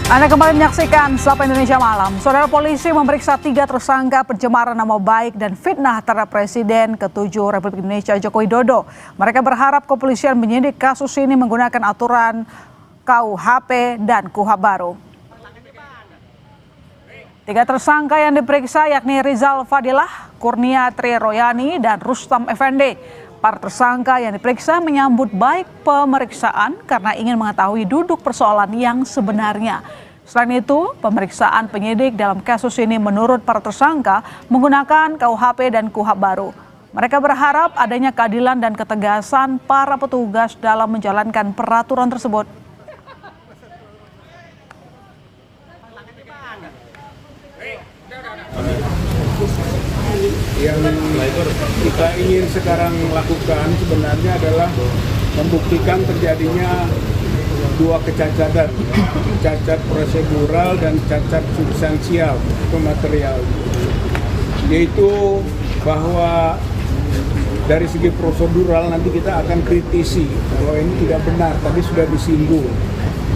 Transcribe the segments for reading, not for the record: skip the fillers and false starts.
Anda kembali menyaksikan Sapa Indonesia Malam. Saudara, polisi memeriksa 3 tersangka pencemaran nama baik dan fitnah terhadap Presiden ke-7 Republik Indonesia Joko Widodo. Mereka berharap kepolisian menyidik kasus ini menggunakan aturan KUHP dan KUHP baru. 3 tersangka yang diperiksa yakni Rizal Fadilah, Kurnia Tri Royani, dan Rustam Effendi. Para tersangka yang diperiksa menyambut baik pemeriksaan karena ingin mengetahui duduk persoalan yang sebenarnya. Selain itu, pemeriksaan penyidik dalam kasus ini menurut para tersangka menggunakan KUHP dan KUHP baru. Mereka berharap adanya keadilan dan ketegasan para petugas dalam menjalankan peraturan tersebut. Yang kita ingin sekarang lakukan sebenarnya adalah membuktikan terjadinya 2 kecacatan, cacat prosedural dan cacat substansial atau material, yaitu bahwa dari segi prosedural nanti kita akan kritisi bahwa ini tidak benar, tadi sudah disinggung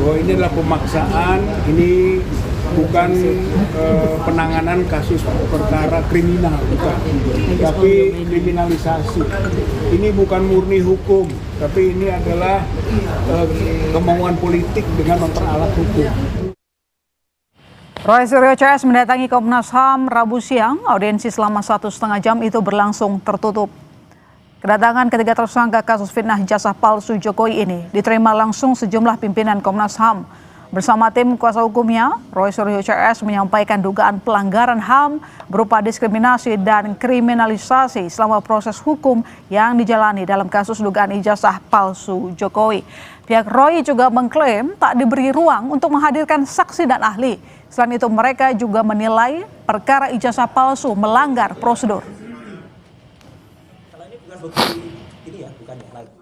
bahwa ini adalah pemaksaan, ini bukan penanganan kasus perkara kriminal, bukan, tapi kriminalisasi. Ini bukan murni hukum, tapi ini adalah kemauan politik dengan memperalat hukum. Roy Suryo CS mendatangi Komnas HAM Rabu siang. Audiensi selama 1,5 jam itu berlangsung tertutup. Kedatangan ketiga tersangka kasus fitnah ijazah palsu Jokowi ini diterima langsung sejumlah pimpinan Komnas HAM. Bersama tim kuasa hukumnya, Roy Suryo CS menyampaikan dugaan pelanggaran HAM berupa diskriminasi dan kriminalisasi selama proses hukum yang dijalani dalam kasus dugaan ijazah palsu Jokowi. Pihak Roy juga mengklaim tak diberi ruang untuk menghadirkan saksi dan ahli. Selain itu, mereka juga menilai perkara ijazah palsu melanggar prosedur. Kalau ini bukan bukti ini ya, bukan yang lain.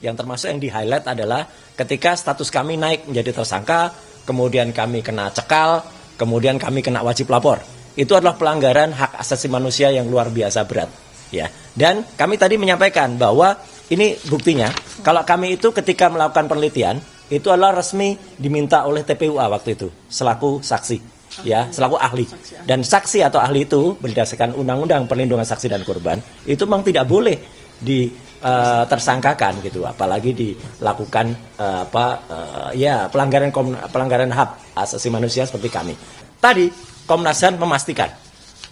Yang termasuk yang di-highlight adalah ketika status kami naik menjadi tersangka, kemudian kami kena cekal, kemudian kami kena wajib lapor. Itu adalah pelanggaran hak asasi manusia yang luar biasa berat. Ya. Dan kami tadi menyampaikan bahwa ini buktinya, kalau kami itu ketika melakukan penelitian, itu adalah resmi diminta oleh TPUA waktu itu, selaku saksi, ya, selaku ahli. Dan saksi atau ahli itu berdasarkan Undang-Undang Perlindungan Saksi dan Korban, itu memang tidak boleh tersangkakan gitu, apalagi dilakukan pelanggaran hak asasi manusia seperti kami. Tadi Komnas HAM memastikan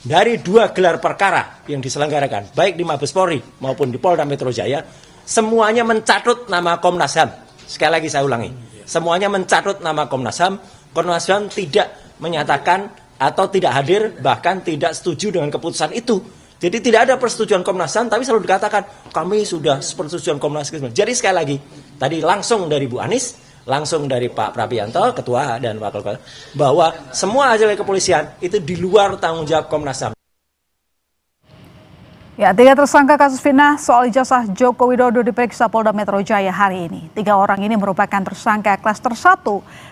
dari 2 gelar perkara yang diselenggarakan baik di Mabes Polri maupun di Polda Metro Jaya, semuanya mencatut nama Komnas HAM. Sekali lagi saya ulangi, semuanya mencatut nama Komnas HAM. Komnas HAM tidak menyatakan atau tidak hadir, bahkan tidak setuju dengan keputusan itu. Jadi tidak ada persetujuan Komnas HAM, tapi selalu dikatakan kami sudah persetujuan Komnas HAM. Jadi sekali lagi, tadi langsung dari Bu Anies, langsung dari Pak Prabianto, Ketua dan Wakil Ketua, bahwa semua hasil kepolisian itu di luar tanggung jawab Komnas HAM. Ya, 3 tersangka kasus fitnah soal ijazah Joko Widodo diperiksa Polda Metro Jaya hari ini. 3 orang ini merupakan tersangka klaster 1.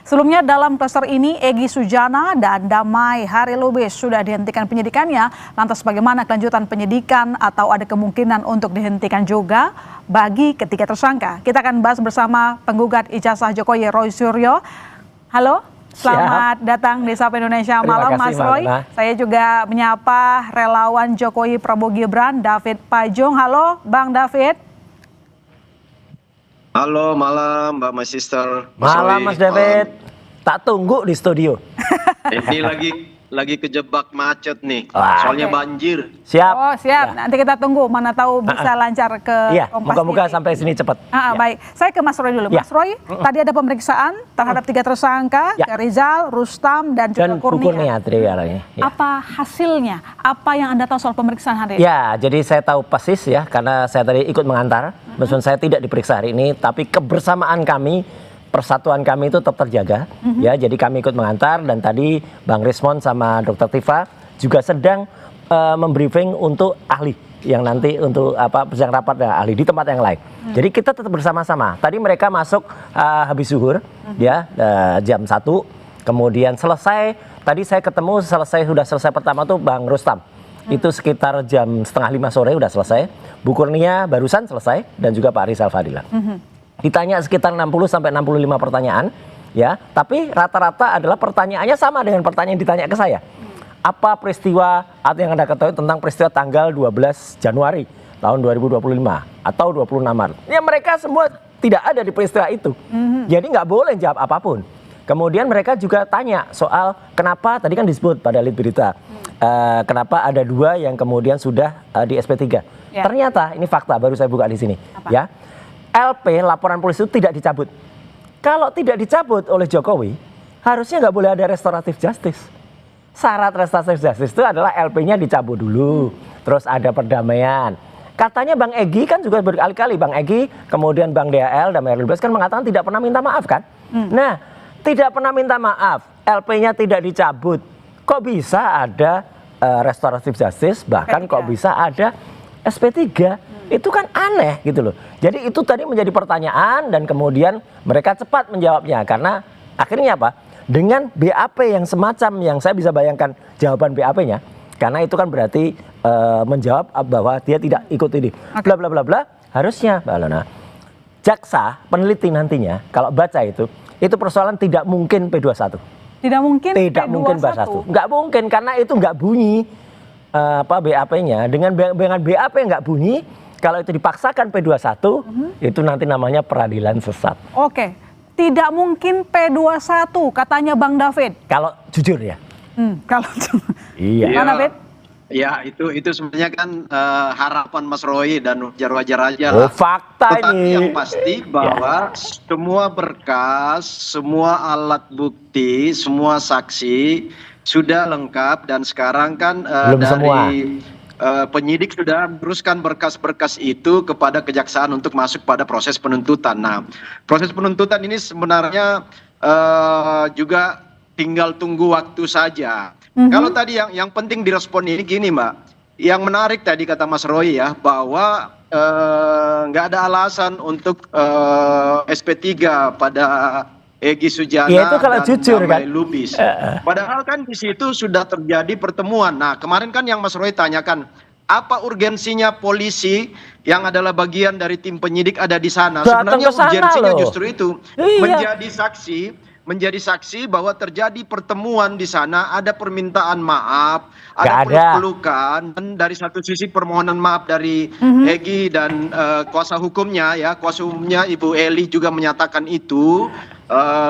Sebelumnya dalam klaster ini Egy Sujana dan Damai Hari Lubis sudah dihentikan penyidikannya. Lantas bagaimana kelanjutan penyidikan atau ada kemungkinan untuk dihentikan juga bagi ketiga tersangka? Kita akan bahas bersama penggugat ijazah Jokowi, Roy Suryo. Halo. Selamat datang di Sapa Indonesia Malam, Mas Roy. Saya juga menyapa relawan Jokowi Prabowo Gibran, David Pajong. Halo, Bang David. Halo, malam Mbak My Sister. Malam Mas David. Tak tunggu di studio. Ini lagi kejebak macet nih. Soalnya banjir. Siap. Oh, siap. Ya. Nanti kita tunggu, mana tahu bisa lancar ke Kompas. Moga-moga sampai sini cepat. Baik. Saya ke Mas Roy dulu. Mas Roy, tadi ada pemeriksaan terhadap 3 tersangka, Rizal, Rustam, dan juga Kurnia. Apa hasilnya? Apa yang Anda tahu soal pemeriksaan hari ini? Ya, jadi saya tahu persis ya, karena saya tadi ikut mengantar. Meskipun saya tidak diperiksa hari ini, tapi kebersamaan kami, persatuan kami itu tetap terjaga, ya. Jadi kami ikut mengantar, dan tadi Bang Rismon sama Dr. Tifa juga sedang membriefing untuk ahli yang nanti untuk sedang rapat dengan ahli di tempat yang lain. Jadi kita tetap bersama-sama. Tadi mereka masuk habis zuhur, ya, jam 1, kemudian selesai. Tadi saya ketemu sudah selesai pertama tuh Bang Rustam. Itu sekitar jam 4:30 sore udah selesai. Bu Kurnia barusan selesai, dan juga Pak Rizal Fadilah. Ditanya sekitar 60 sampai 65 pertanyaan, ya. Tapi rata-rata adalah pertanyaannya sama dengan pertanyaan yang ditanya ke saya. Apa peristiwa atau yang Anda ketahui tentang peristiwa tanggal 12 Januari tahun 2025 atau 26 Maret? Ya mereka semua tidak ada di peristiwa itu. Jadi nggak boleh jawab apapun. Kemudian mereka juga tanya soal kenapa, tadi kan disebut pada lead berita, kenapa ada 2 yang kemudian sudah di SP3. Ya. Ternyata ini fakta, baru saya buka di sini. Apa? Ya, LP laporan polisi itu tidak dicabut. Kalau tidak dicabut oleh Jokowi, harusnya nggak boleh ada restoratif justice. Syarat restoratif justice itu adalah LP-nya dicabut dulu, terus ada perdamaian. Katanya Bang Egy kan juga berkali-kali, Bang Egy, kemudian Bang DHL dan Merlibas kan mengatakan tidak pernah minta maaf kan. Nah, tidak pernah minta maaf, LP-nya tidak dicabut. Kok bisa ada restoratif justice, bahkan kok bisa ada SP3? Itu kan aneh gitu loh. Jadi itu tadi menjadi pertanyaan dan kemudian mereka cepat menjawabnya. Karena akhirnya apa? Dengan BAP yang semacam yang saya bisa bayangkan jawaban BAP-nya. Karena itu kan berarti menjawab bahwa dia tidak ikut ini. Bla bla bla bla. Harusnya Mbak Alona, jaksa peneliti nantinya kalau baca itu persoalan tidak mungkin P21. Tidak mungkin Tidak P21. mungkin P21. Nggak mungkin karena itu nggak bunyi BAP-nya. Dengan BAP nggak bunyi, kalau itu dipaksakan P21, itu nanti namanya peradilan sesat. Oke, tidak mungkin P21 katanya Bang David. Kalau jujur ya. Kalau Iya. Mana David? Ya itu sebenarnya kan harapan Mas Roy dan wajar-wajar aja Oh lah. fakta Tetapi ini. yang pasti bahwa semua berkas, semua alat bukti, semua saksi sudah lengkap dan sekarang kan dari penyidik sudah meneruskan berkas-berkas itu kepada kejaksaan untuk masuk pada proses penuntutan. Nah, proses penuntutan ini sebenarnya juga tinggal tunggu waktu saja. Kalau tadi yang penting direspon ini gini Mbak, yang menarik tadi kata Mas Roy ya, bahwa nggak ada alasan untuk SP3 pada Egy Sujana Ya, itu kalau dan jujur, Damai kan? Lubis. Padahal kan di situ sudah terjadi pertemuan. Nah kemarin kan yang Mas Roy tanyakan, apa urgensinya polisi yang adalah bagian dari tim penyidik ada di sana? Datang Sebenarnya ke sana urgensinya loh. justru itu, Iya. menjadi saksi bahwa terjadi pertemuan di sana, ada permintaan maaf, Nggak ada ada. peluk-pelukan, dan dari satu sisi permohonan maaf dari Egy dan kuasa hukumnya ya, kuasa hukumnya Ibu Eli juga menyatakan itu.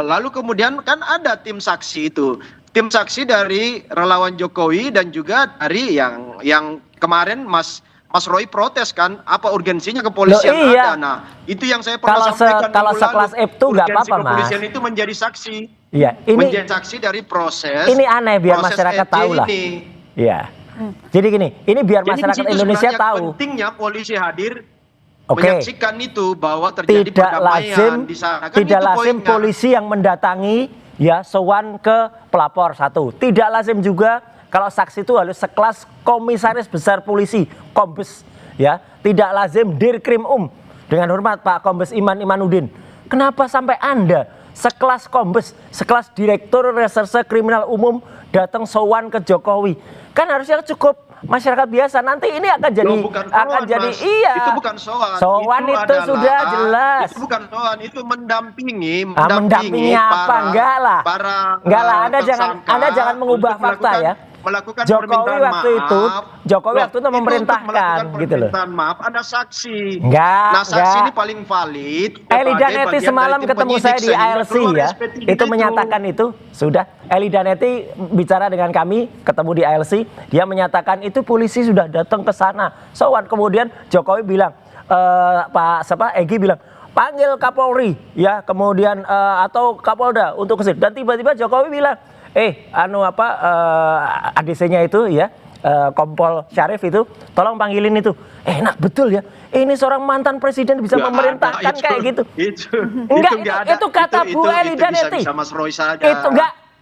Lalu kemudian kan ada tim saksi itu, tim saksi dari relawan Jokowi dan juga dari yang kemarin Mas Roy protes kan, apa urgensinya kepolisian Loh, iya. ada. Nah, itu yang saya pernah sampaikan kalau minggu lalu. sekelas Ibtu nggak Urgensi apa-apa, Mas. kepolisian itu menjadi saksi. Iya, ini Menjadi saksi dari proses. ini aneh biar proses masyarakat EJ tahu lah. ini. Iya. Jadi gini, ini biar Jadi masyarakat di situ Indonesia sebenarnya tahu. pentingnya polisi hadir Oke. menyaksikan itu bahwa terjadi Tidak perdamaian lazim, di sana. Kan tidak itu lazim poinnya. polisi yang mendatangi ya sowan ke pelapor satu. Tidak lazim juga kalau saksi itu harus sekelas komisaris besar polisi, Kombes. Ya, tidak lazim Dirkrim dengan hormat Pak Kombes Imanudin. Kenapa sampai Anda sekelas Kombes, sekelas Direktur Reserse Kriminal Umum datang sowan ke Jokowi? Kan harusnya cukup masyarakat biasa. Nanti ini akan jadi Loh, bukan sowan, Mas. iya. Itu bukan sowan. Sowan itu adalah, sudah jelas. Itu bukan sowan, itu mendampingi Mendampingi apa? Enggak lah. Enggak lah, Anda jangan mengubah fakta ya. Melakukan Jokowi permintaan waktu maaf. itu Loh, waktu itu memerintahkan melakukan gitu loh. permintaan maaf, ada saksi. Enggak, Nah, saksi enggak. ini paling valid. Eli sebagai Danetti bagian semalam dari tim ketemu penyidik saya di sehingga ALC keluar ya. SP3 Itu menyatakan itu sudah. Eli Danetti bicara dengan kami, ketemu di ALC, dia menyatakan itu polisi sudah datang ke sana. Sowan kemudian Jokowi bilang, Egy bilang, panggil Kapolri ya, kemudian atau Kapolda untuk kesini. Dan tiba-tiba Jokowi bilang, ADC-nya itu ya, Kompol Syarif itu, tolong panggilin itu. Enak betul ya. Ini seorang mantan presiden bisa Nggak memerintahkan ada, kayak gitu. Enggak, Itu kata Bu Eli Danetti. Bisa Mas Roy saja.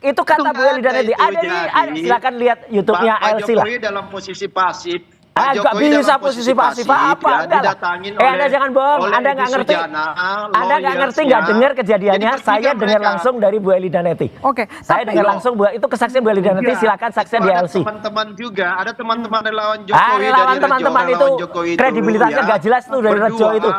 Itu kata Bu Eli Danetti. Ada silakan lihat YouTube-nya Pak ALC lah. Jokowi dalam posisi pasif. Enggak bisa posisi pasif apa? Enggak lah. Anda jangan bohong, Anda nggak ngerti. Anda nggak ngerti, nggak dengar kejadiannya. Saya dengar langsung dari Bu Eli Danetti. Oke, Saya dengar langsung itu kesaksian Bu Eli Danetti. Silakan saksian di ALC. Teman-teman juga, ada teman-teman relawan Jokowi Relawan dari teman-teman Rejo, itu relawan Jokowi itu, kredibilitasnya ya, nggak jelas tuh dari Rejo itu.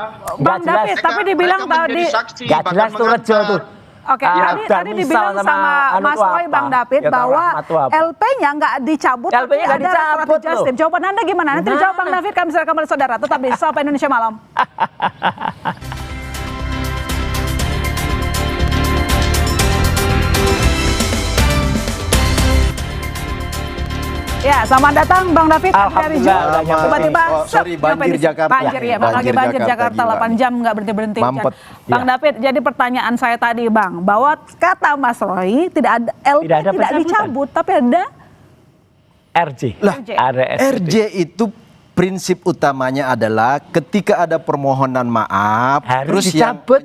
Bang David, tapi dibilang mereka menjadi tadi saksi, nggak bahkan jelas tuh Rejo mengantar. tuh. Oke, Ya, tadi dibilang sama Mas Roy, Bang David, bahwa LP-nya nggak dicabut, LP-nya nggak ada surat dicabut Justin. Jawaban Anda gimana? Nanti dijawab Bang David, kami serahkan kepada saudara. Tetap di Sapa Indonesia Malam. Ya, selamat datang Bang David. Dari Alhamdulillah. tiba-tiba banjir Jakarta. Banjir ya, lagi banjir Jakarta 8 jam nggak berhenti-berhenti. Mampet. Bang David, jadi pertanyaan saya tadi Bang, bahwa kata Mas Roy tidak ada LP Tidak ada tidak pencabutan. dicabut, tapi ada RJ. Lah, Ada RJ itu prinsip utamanya adalah ketika ada permohonan maaf, Harus terus yang dicabut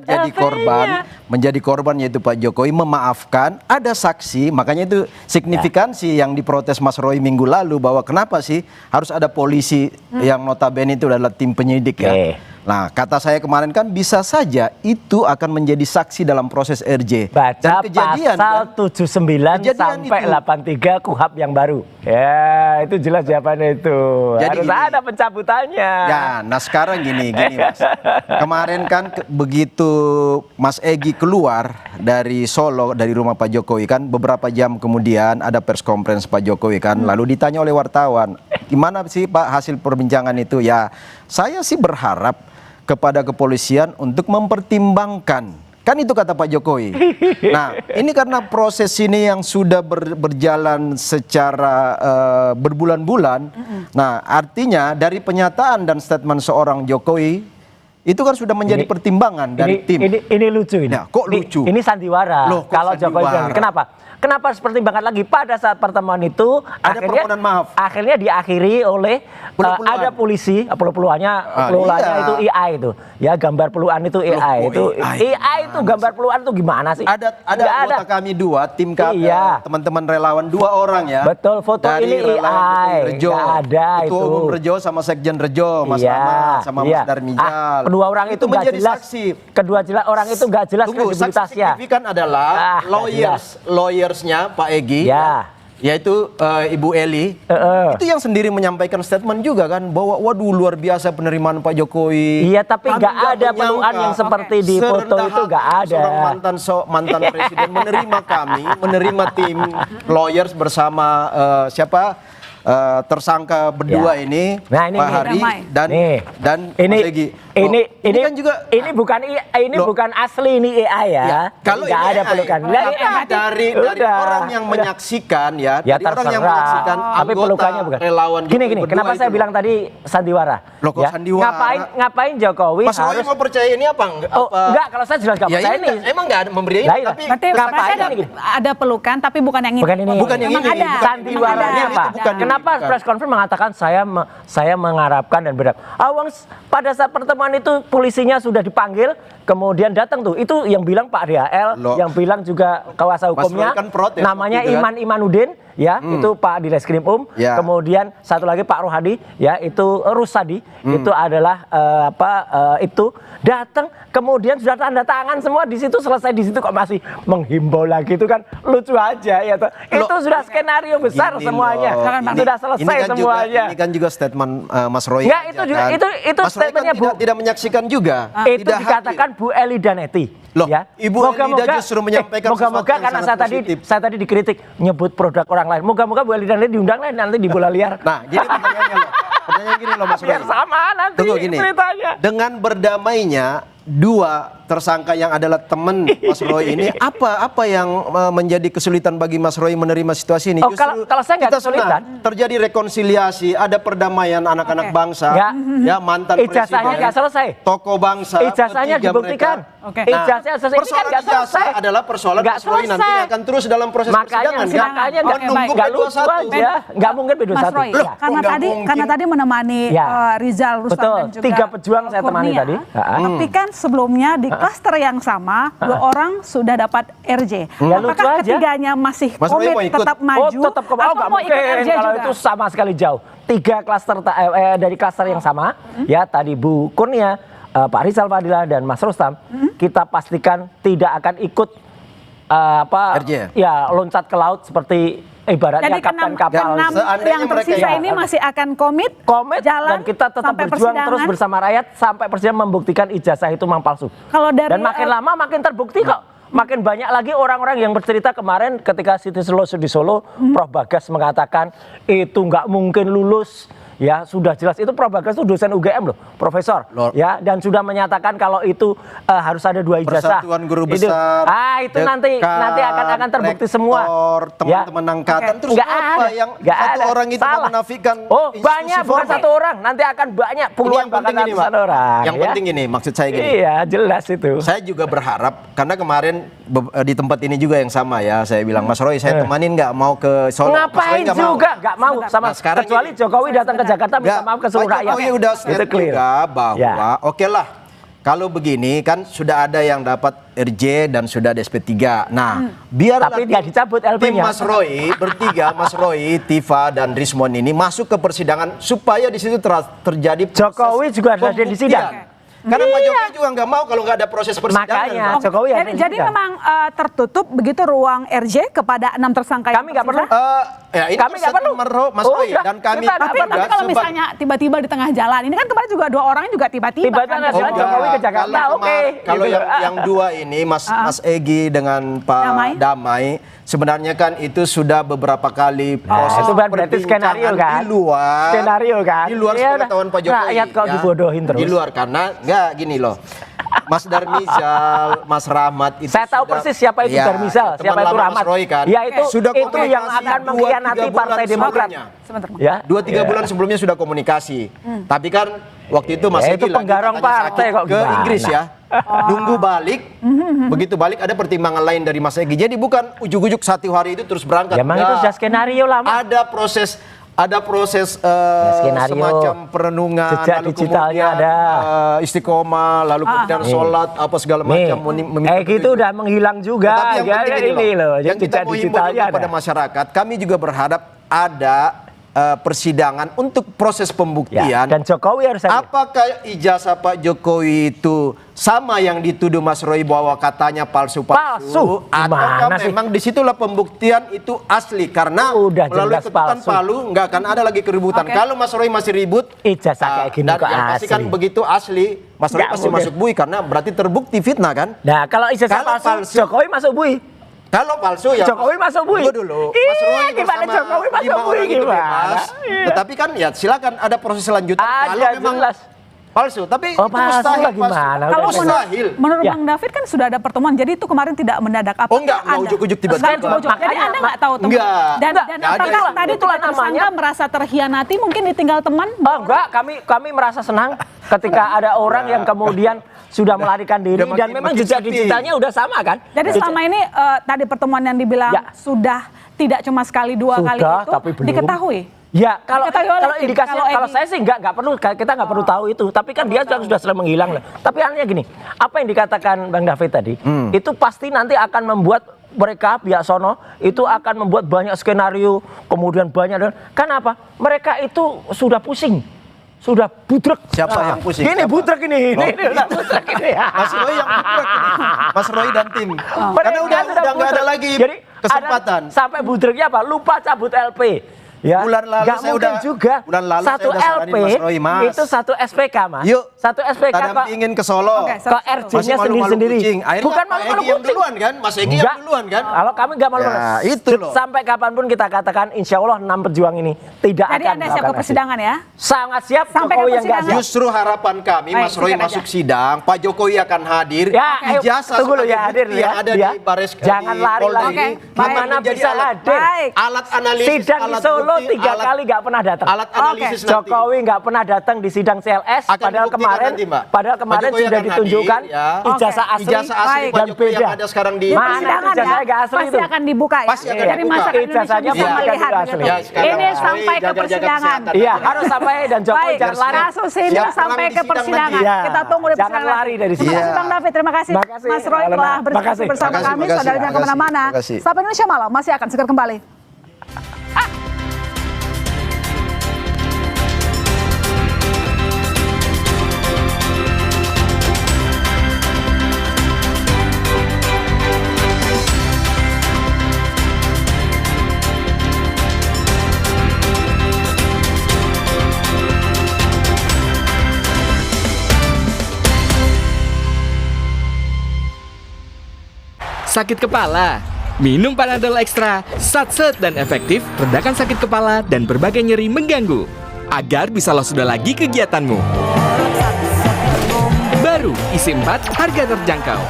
menjadi korban yaitu Pak Jokowi memaafkan, ada saksi, makanya itu signifikansi yang diprotes Mas Roy minggu lalu bahwa kenapa sih harus ada polisi yang notabene itu adalah tim penyidik ya. Nah, kata saya kemarin kan bisa saja itu akan menjadi saksi dalam proses RJ. Baca kejadian, pasal 79 sampai 83 KUHP yang baru. Ya, itu jelas jawabannya itu. Jadi Harus gini, ada pencabutannya. Ya, nah sekarang gini Mas. Kemarin kan begitu Mas Egy keluar dari Solo, dari rumah Pak Jokowi kan, beberapa jam kemudian ada pers conference Pak Jokowi kan, lalu ditanya oleh wartawan, gimana sih Pak hasil perbincangan itu? Ya, saya sih berharap kepada kepolisian untuk mempertimbangkan. Kan itu kata Pak Jokowi. Nah, ini karena proses ini yang sudah berjalan secara berbulan-bulan. Nah, artinya dari pernyataan dan statement seorang Jokowi itu kan sudah menjadi pertimbangan dari tim. Ini lucu ini. Nah, kok lucu? Ini sandiwara. Loh, kok kalau Jokowi sandiwara? bilang, kenapa? Kenapa harus pertimbangan lagi? Pada saat pertemuan itu Ada permohonan maaf. akhirnya diakhiri oleh Peluk-pelukan. ada polisi, peluannya iya. itu IA itu. Ya, gambar peluan itu IA itu. IA itu gambar peluan itu gimana sih? Ada Nggak anggota kami dua, tim kami, Iya. teman-teman relawan 2 orang ya. Betul, foto Dari ini relawan AI. Ketum Rejo. Nggak ada Ketua itu. Umum Rejo sama Sekjen Rejo, Mas Ahmad sama Mas Darmijal. Kedua orang itu nggak menjadi jelas. saksi. Kedua orang itu nggak jelas Tunggu, saksi kredibilitasnya. signifikan adalah nggak lawyersnya Pak Egy, Ya. yaitu Ibu Eli. Itu yang sendiri menyampaikan statement juga kan bahwa waduh luar biasa penerimaan Pak Jokowi. Iya, tapi Kami nggak ada menyangka peluan yang seperti di foto serendah itu nggak hati ada. Seorang mantan presiden menerima kami, menerima tim lawyers bersama tersangka berdua Ya. ini, Nah, ini Pak nih. Hari dan ini Mas Egy. ini kan juga ini bukan asli ini AI ya. Ya, kalau nggak ini ada AI, pelukan. dari Udah. orang yang menyaksikan Ya, dari orang yang terserah. menyaksikan Tapi anggota pelukannya bukan. relawan Gini, Jokowi berdua kenapa saya itu. bilang tadi sandiwara? Loh, kok sandiwara? Ngapain Jokowi Mas Roy harus mau percaya ini apa? enggak, kalau saya jelas nggak Ya, percaya ini ini. emang nggak ada memberi ini, Lah, iya. tapi Berarti Ngapain ada, ini? ada pelukan tapi bukan yang ini. Bukan ini. Bukan yang Memang ini. ada. Sandiwaranya Memang ada. apa? Bukan ini, Kenapa bukan. press conference mengatakan saya mengharapkan dan berharap. Pada saat pertemuan itu polisinya sudah dipanggil, kemudian datang tuh. Itu yang bilang Pak DHL, Loh. yang bilang juga kuasa Mas hukumnya. Roy kan protes Namanya waktu itu kan. Iman Imanuddin, ya, itu Pak di Reskrim Ya. Kemudian satu lagi Pak Rohadi, ya, itu Rusadi, itu adalah itu datang, kemudian sudah tanda tangan semua di situ, selesai di situ kok masih menghimbau lagi, itu kan lucu aja ya toh. Itu sudah skenario besar Gini semuanya. loh, Sudah selesai kan semuanya. Ini kan juga statement Mas Roy. Enggak, itu aja juga- kan. itu Mas Roy statementnya, kan tidak menyaksikan juga. Itu Tidak dikatakan Bu Eli Daneti. Loh, Ya. Ibu Elida justru menyampaikan moga-moga sesuatu yang karena sangat positif. saya tadi dikritik nyebut produk orang lain. Moga-moga Bu Eli Daneti diundang lain nanti di bola liar. Nah, jadi pertanyaannya loh. Pertanyaan gini loh Mas Roy. Biar sama nanti Tunggu gini. ceritanya. Dengan berdamainya 2 tersangka yang adalah teman Mas Roy ini, apa yang menjadi kesulitan bagi Mas Roy menerima situasi ini? Oh, kalau saya nggak kita senang kesulitan. terjadi rekonsiliasi, ada perdamaian anak-anak bangsa, Nggak. ya mantan Ijazahnya nggak selesai. tokoh bangsa, Ijazahnya bertiga dibuktikan. mereka. Oke. Ijazahnya selesai. Ini kan persoalan nggak ijazah selesai. adalah persoalan Nggak Mas Roy nanti selesai. akan terus dalam proses Makanya persidangan. nggak Baik. lucu aja, nggak mungkin Mas B21. Roy, Ya. karena nggak tadi mungkin? karena tadi menemani Ya. Rizal Rustam Betul, dan juga 3 pejuang saya temani Kurnia. tadi. Tapi kan sebelumnya di klaster yang sama 2 orang sudah dapat RJ. Ya, lucu Apakah aja. ketiganya masih Mas Roy komit mau ikut? tetap maju? tetap kok atau nggak mau ikut mungkin RJ kalau juga? itu sama sekali jauh. 3 klaster dari klaster yang sama, ya tadi Bu Kurnia, Pak Rizal Fadila dan Mas Rustam, kita pastikan tidak akan ikut RJ. ya loncat ke laut seperti ibaratnya Jadi kapten keenam kapal. keenam Seandainya yang mereka tersisa ya, ini masih akan komit jalan dan kita tetap sampai berjuang persidangan. terus bersama rakyat sampai persidangan membuktikan ijazah itu memang palsu. Kalau dari dan makin lama makin terbukti kok makin banyak lagi orang-orang yang bercerita kemarin ketika City Solo di Solo, Prof Bagas mengatakan itu nggak mungkin lulus. Ya sudah jelas itu Prof Bagas itu dosen UGM loh, profesor. Ya dan sudah menyatakan kalau itu harus ada 2 ijazah. Persatuan Guru Besar. Itu nanti akan terbukti semua. Teman-teman angkatan terus nggak apa ada, yang nggak satu ada. orang itu Salah. menafikan Banyak bukan satu orang, nanti akan banyak puluhan bahkan ratusan orang. Yang penting ini maksud saya gini. Iya, jelas itu. Saya juga berharap karena kemarin di tempat ini juga yang sama ya, saya bilang Mas Roy saya temanin nggak mau ke Solo. Ngapain juga nggak mau sama sekarang kecuali Jokowi datang ke Jakarta minta maaf ke seluruh Pak rakyat. Jokowi udah Itu clear juga bahwa oke lah kalau begini kan sudah ada yang dapat RJ dan sudah ada SP3. Nah, biarlah tapi nggak dicabut tim LP-nya. Mas Roy bertiga, Mas Roy, Tifa dan Rismon ini masuk ke persidangan supaya di situ terjadi proses Jokowi juga harus ada di sidang. pembuktian. Karena Pak Jokowi juga nggak mau kalau nggak ada proses persidangan. Makanya Pak. Jokowi harus di Jadi sidang. memang tertutup begitu ruang RJ kepada 6 tersangka. Kami nggak perlu. Ya, ini Kami nggak perlu. Mas Roy Udah, dan kami kita Tapi juga kalau misalnya tiba-tiba di tengah jalan, ini kan kemarin juga 2 orang juga tiba-tiba. Tiba-tiba kan? nggak jalan, Jokowi ke Jakarta, Kalau gitu. yang 2 ini Mas Egy dengan Pak Damai sebenarnya kan itu sudah beberapa kali proses itu berarti skenario kan? di luar. Skenario kan? Di luar Iya, sepengetahuan Pak Jokowi. rakyat kok dibodohin terus. Di luar karena enggak gini loh. Mas Darmizal, Mas Rahmat itu Saya tahu persis siapa itu Darmizal, siapa itu Rahmat. Mas Roy kan. Ya itu sudah itu yang akan mengkhianati Partai Demokrat. Sebentar. Ya. 2-3 bulan sebelumnya sudah komunikasi. Tapi kan waktu itu Mas Ya, Egy itu penggarong katanya partai sakit kok ke gimana? Inggris ya. Nunggu balik. Begitu balik ada pertimbangan lain dari Mas Egy. Jadi bukan ujuk-ujuk 1 hari itu terus berangkat. Ya, emang itu sudah skenario lama. Ada proses skenario. semacam perenungan, Jejak lalu digitalnya kemudian ada. Istiqomah, lalu kemudian sholat apa segala macam. Gitu udah menghilang juga. Tetapi yang penting ini ini loh, yang kita jejak mau himbau digitalnya kepada ada. masyarakat, kami juga berharap ada persidangan untuk proses pembuktian. Ya, dan Jokowi harus hadir. Apakah ijazah Pak Jokowi itu sama yang dituduh Mas Roy bahwa katanya palsu? Palsu? Ataukah Gimana sih? memang disitulah pembuktian itu asli? Karena Udah melalui jelas ketukan palsu. Palu nggak akan ada lagi keributan. Kalau Mas Roy masih ribut, Ijazah kayak gini dan kok yang pasti kan asli. begitu asli, Mas Roy Nggak pasti mungkin. masuk bui karena berarti terbukti fitnah kan? Nah, kalau ijazah Kalau palsu, palsu- Jokowi masuk bui. Kalau palsu ya Jokowi masuk bui. Tunggu dulu. Iya, Mas Roy gimana bersama Jokowi masuk 5 bui, orang itu gimana? bebas. Iya. Tetapi kan ya silakan ada proses selanjutnya. Ada, Kalau memang jelas. palsu, tapi Oh, itu palsu mustahil. lah gimana? Kalau Udah mustahil. menurut Ya. Bang David kan sudah ada pertemuan, jadi itu kemarin tidak mendadak. Apa Oh, enggak ujuk-ujuk tiba-tiba. Enggak ujuk-ujuk. Jadi Makanya- Anda nggak tahu teman. Enggak. Dan Enggak, apakah ada. tadi Itulah tiga tersangka namanya. merasa terhianati mungkin ditinggal teman? Oh enggak, kami merasa senang ketika ada orang yang kemudian sudah melarikan diri udah dan makin- memang makin jejak sepi. digitalnya udah sama kan? Jadi selama ini tadi pertemuan yang dibilang Ya. sudah tidak cuma sekali 2 kali Sudah, itu tapi belum. diketahui. Ya kalau Diketahui oleh kalau tim. indikasinya Kalau kalau Egy- saya sih nggak perlu, kita nggak perlu tahu itu. Tapi kan dia sudah sering menghilang lah. Tapi artinya gini, apa yang dikatakan Bang David tadi, itu pasti nanti akan membuat mereka pihak sono itu akan membuat banyak skenario, kemudian banyak. Kenapa? Mereka itu sudah pusing, sudah budrek. Siapa yang pusing? Gini Siapa? budrek ini. Oh. Ini udah budrek ini. Mas Roy yang budrek ini. Mas Roy dan tim. Karena Mereka udah sudah nggak ada budrek. lagi Jadi, kesempatan. ada sampai budreknya apa? Lupa cabut LP. Ya, Bulan lalu nggak saya mungkin udah- juga. bulan lalu Satu saya udah saranin LP Mas Roy, Mas. itu 1 SPK, Mas. Yuk. Satu SPK Tadam kok. ingin ke Solo. Oke, Ke RJ-nya sendiri-sendiri. Akhirnya Bukan Pak malu-malu Egy yang kucing. duluan kan? Mas Egy yang Enggak. duluan kan? Kalau kami nggak malu-malu. Ya, itu loh. Sampai kapanpun kita katakan, insya Allah 6 pejuang ini tidak Jadi akan Anda siap ke melakukan persidangan ya? aksi. Sangat siap. Sampai ke Jokowi yang nggak persidangan. siap. Justru harapan kami Baik, Mas Roy sikat masuk aja. sidang, Pak Jokowi akan hadir. Ya, ayo, Ijazah tunggu dulu sebagai ya, hadir bukti yang ya. ada Ya. di Baris Jangan di lari Polda lagi. ini, Baik. akan Mana menjadi bisa alat. hadir? Baik. Alat analisis, Sidang di alat Solo bukti, 3 alat- kali nggak pernah datang. Alat analisis nanti. Jokowi nggak pernah datang di sidang CLS, Akan padahal dibuktikan kemarin, nanti, Mbak. padahal Pak kemarin Jokowi sudah akan ditunjukkan hadir, ya. ijazah asli, Ijazah asli Baik. Pak dan Jokowi yang beda. ada sekarang di Di Mana persidangan ijazahnya ya, nggak asli pasti itu? akan dibuka ya. Pasti akan Jadi dibuka. masyarakat Indonesia Ijazahnya bisa pasti akan melihat dibuka gitu. asli. Ya, sekarang Ini Mas Roy sampai ke jaga-jaga persidangan. kesehatan. Iya, harus sampai dan Jokowi Baik, jangan lari. kasus ini Siap, sampai pulang ke di sidang persidangan. nanti. Iya. Kita tunggu di Jangan persidangan. lari dari Terima sini. kasih Bang David, terima kasih. Terima kasih, Mas Roy Alena. telah Terima berdiskusi kasih. bersama Terima kasih, kami. terima kasih, Saudara jangan terima kasih, kemana-mana. terima kasih. Sampai Indonesia Malam masih akan segera kembali. sakit kepala? Minum Panadol Extra, satset dan efektif, redakan sakit kepala dan berbagai nyeri mengganggu. Agar bisa lolos sudah lagi kegiatanmu. Baru, isi 4, harga terjangkau.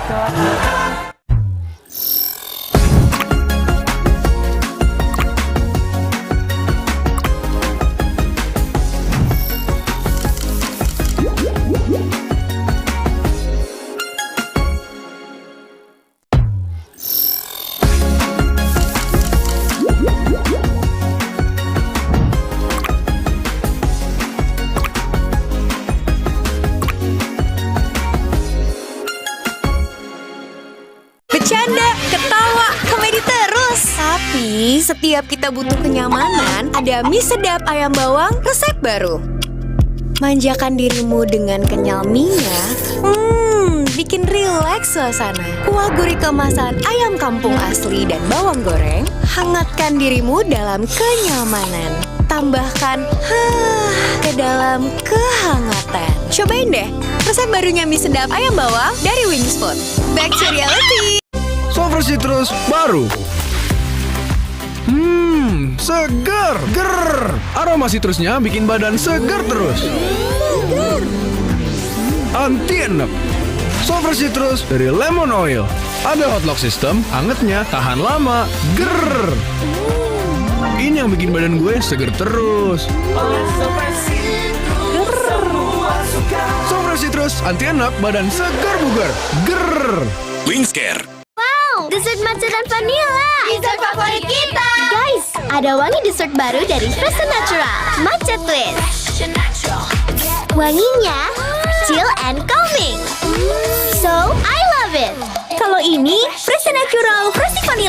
Bercanda, ketawa, komedi terus. Tapi setiap kita butuh kenyamanan, ada mie sedap ayam bawang resep baru. Manjakan dirimu dengan kenyal mie-nya. Bikin rileks suasana. Kuah gurih kemasan ayam kampung asli dan bawang goreng. Hangatkan dirimu dalam kenyamanan. Tambahkan ke dalam kehangatan. Cobain deh resep barunya mie sedap ayam bawang dari Wingspot. Back to reality. Soft Citrus baru. Segar. Ger. Aroma citrusnya bikin badan segar terus. Anti enak. Soft Citrus dari Lemon Oil. Ada hot lock system, hangatnya tahan lama. Ger. Ini yang bikin badan gue segar terus. Soft Citrus anti enak, badan segar bugar. Ger. Wingscare. Dessert matcha dan vanilla. Dessert favorit kita. Guys, ada wangi dessert baru dari Fresa Natural, Matcha Twist. Wanginya chill and calming. So, I love it. Kalau ini Fresa Natural Frosty Vanilla.